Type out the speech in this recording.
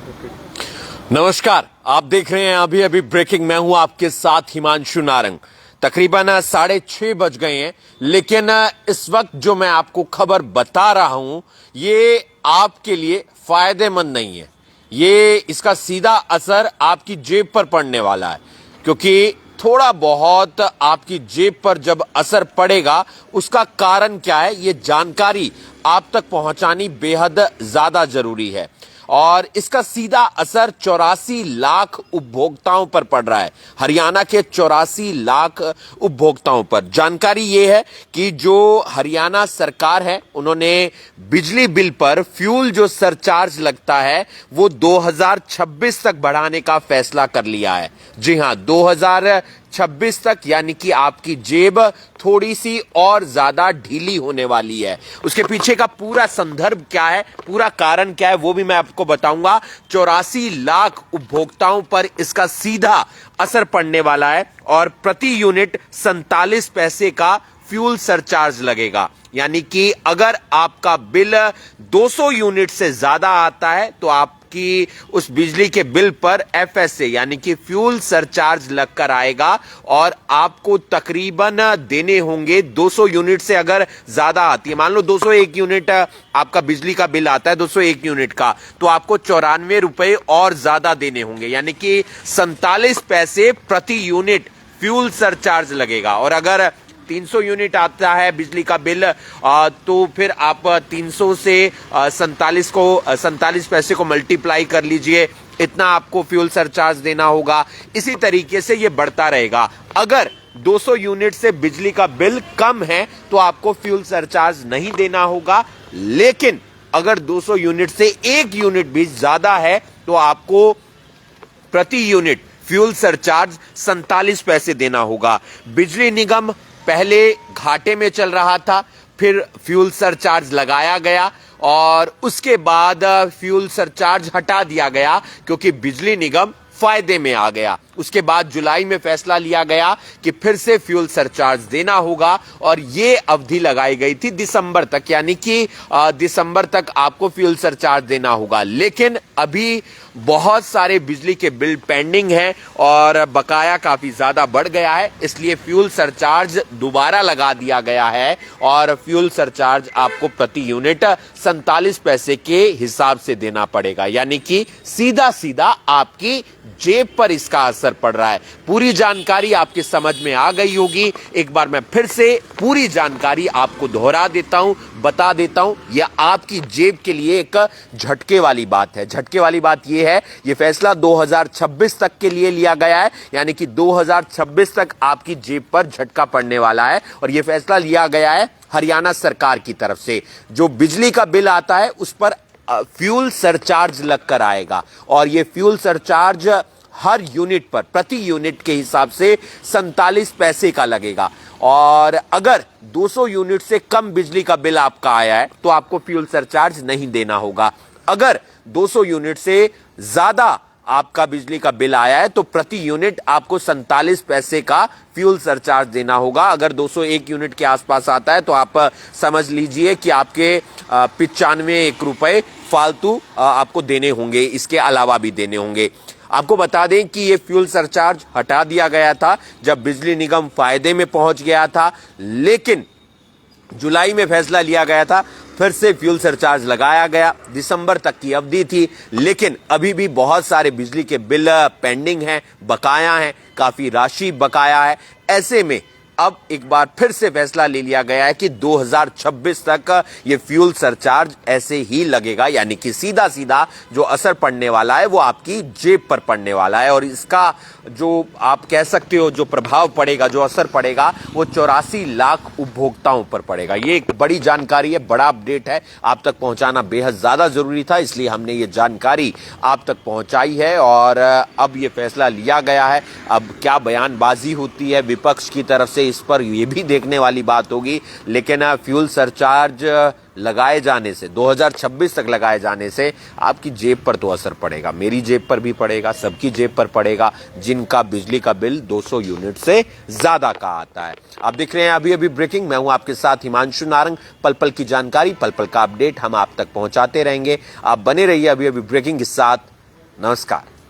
नमस्कार, आप देख रहे हैं अभी अभी ब्रेकिंग। मैं हूं आपके साथ हिमांशु नारंग। तकरीबन 6:30 बज गए हैं, लेकिन इस वक्त जो मैं आपको खबर बता रहा हूं ये आपके लिए फायदेमंद नहीं है। ये इसका सीधा असर आपकी जेब पर पड़ने वाला है, क्योंकि थोड़ा बहुत आपकी जेब पर जब असर पड़ेगा उसका कारण क्या है, ये जानकारी आप तक पहुंचानी बेहद ज्यादा जरूरी है। और इसका सीधा असर 84 लाख उपभोक्ताओं पर पड़ रहा है, हरियाणा के 84 लाख उपभोक्ताओं पर। जानकारी यह है कि जो हरियाणा सरकार है, उन्होंने बिजली बिल पर फ्यूल जो सरचार्ज लगता है वो 2026 तक बढ़ाने का फैसला कर लिया है। जी हां, 2026 तक, यानी कि आपकी जेब थोड़ी सी और ज्यादा ढीली होने वाली है। उसके पीछे का पूरा संदर्भ क्या है, पूरा कारण क्या है, वो भी मैं आपको बताऊंगा। 84 लाख उपभोक्ताओं पर इसका सीधा असर पड़ने वाला है और प्रति यूनिट 47 पैसे का फ्यूल सरचार्ज लगेगा। यानी कि अगर आपका बिल 200 यूनिट से ज्यादा आता है तो आपकी उस बिजली के बिल पर एफएसए यानी कि फ्यूल सरचार्ज लगकर आएगा और आपको तकरीबन देने होंगे 200 यूनिट से अगर ज्यादा आती है। मान लो 201 यूनिट आपका बिजली का बिल आता है 201 यूनिट का, तो आपको 94 रुपए और ज्यादा देने होंगे, यानी कि 47 पैसे प्रति यूनिट फ्यूल सरचार्ज लगेगा। और अगर 300 यूनिट आता है बिजली का बिल तो फिर आप 300 से 47 पैसे को मल्टीप्लाई कर लीजिए, इतना आपको फ्यूल सरचार्ज देना होगा। इसी तरीके से ये बढ़ता रहेगा। अगर 200 यूनिट से बिजली का बिल कम है तो आपको फ्यूल सरचार्ज नहीं देना होगा, लेकिन अगर 200 यूनिट से 1 यूनिट भी ज्यादा है तो आपको प्रति यूनिट फ्यूल सरचार्ज 47 पैसे देना होगा। बिजली निगम पहले घाटे में चल रहा था, फिर फ्यूल सरचार्ज लगाया गया और उसके बाद फ्यूल सरचार्ज हटा दिया गया क्योंकि बिजली निगम फायदे में आ गया। उसके बाद जुलाई में फैसला लिया गया कि फिर से फ्यूल सरचार्ज देना होगा और ये अवधि लगाई गई थी दिसंबर तक, यानी कि दिसंबर तक आपको फ्यूल सरचार्ज देना होगा। लेकिन अभी बहुत सारे बिजली के बिल पेंडिंग हैं और बकाया काफी ज्यादा बढ़ गया है, इसलिए फ्यूल सरचार्ज दोबारा लगा दिया गया है और फ्यूल सरचार्ज आपको प्रति यूनिट 47 पैसे के हिसाब से देना पड़ेगा, यानी कि सीधा सीधा आपकी जेब पर इसका असर पड़ रहा है। पूरी जानकारी आपके समझ में आ गई होगी। एक बार मैं फिर से पूरी जानकारी आपको दोहरा देता हूं, बता देता हूं। यह आपकी जेब के लिए एक झटके वाली बात है। झटके वाली बात यह है, यह फैसला 2026 तक के लिए लिया गया है, यानी कि 2026 तक आपकी जेब पर झटका पड़ने वाला है और यह फैसला लिया गया है हरियाणा सरकार की तरफ से। जो बिजली का बिल आता है उस पर फ्यूल सरचार्ज लगकर आएगा और यह फ्यूल सरचार्ज हर यूनिट पर प्रति यूनिट के हिसाब से 47 पैसे का लगेगा। और अगर 200 यूनिट से कम बिजली का बिल आपका आया है तो आपको फ्यूल सरचार्ज नहीं देना होगा। अगर 200 यूनिट से ज्यादा आपका बिजली का बिल आया है तो प्रति यूनिट आपको 47 पैसे का फ्यूल सरचार्ज देना होगा। अगर 201 यूनिट के आसपास आता है तो आप समझ लीजिए कि आपके 95 रुपए फालतू आपको देने होंगे, इसके अलावा भी देने होंगे। आपको बता दें कि ये फ्यूल सरचार्ज हटा दिया गया था जब बिजली निगम फायदे में पहुंच गया था, लेकिन जुलाई में फैसला लिया गया था, फिर से फ्यूल सरचार्ज लगाया गया। दिसंबर तक की अवधि थी, लेकिन अभी भी बहुत सारे बिजली के बिल पेंडिंग हैं, बकाया हैं, काफी राशि बकाया है। ऐसे में अब एक बार फिर से फैसला ले लिया गया है कि 2026 तक ये फ्यूल सरचार्ज ऐसे ही लगेगा, यानी कि सीधा सीधा जो असर पड़ने वाला है वो आपकी जेब पर पड़ने वाला है और इसका जो आप कह सकते हो जो प्रभाव पड़ेगा, जो असर पड़ेगा, वो 84 लाख उपभोक्ताओं पर पड़ेगा। ये एक बड़ी जानकारी है, बड़ा अपडेट है, आप तक पहुंचाना बेहद ज्यादा जरूरी था, इसलिए हमने ये जानकारी आप तक पहुंचाई है और अब ये फैसला लिया गया है। अब क्या बयानबाजी होती है विपक्ष की तरफ से इस पर यह भी देखने वाली बात होगी, लेकिन फ्यूल सरचार्ज लगाए जाने से 2026 तक लगाए जाने से आपकी जेब पर तो असर पड़ेगा, मेरी जेब पर भी पड़ेगा, सबकी जेब पर पड़ेगा जिनका बिजली का बिल 200 यूनिट से ज्यादा का आता है। आप देख रहे हैं अभी अभी ब्रेकिंग, मैं हूं आपके साथ हिमांशु नारंग। पल पल की जानकारी, पल पल का अपडेट हम आप तक पहुंचाते रहेंगे। आप बने रहिए अभी अभी ब्रेकिंग के साथ। नमस्कार।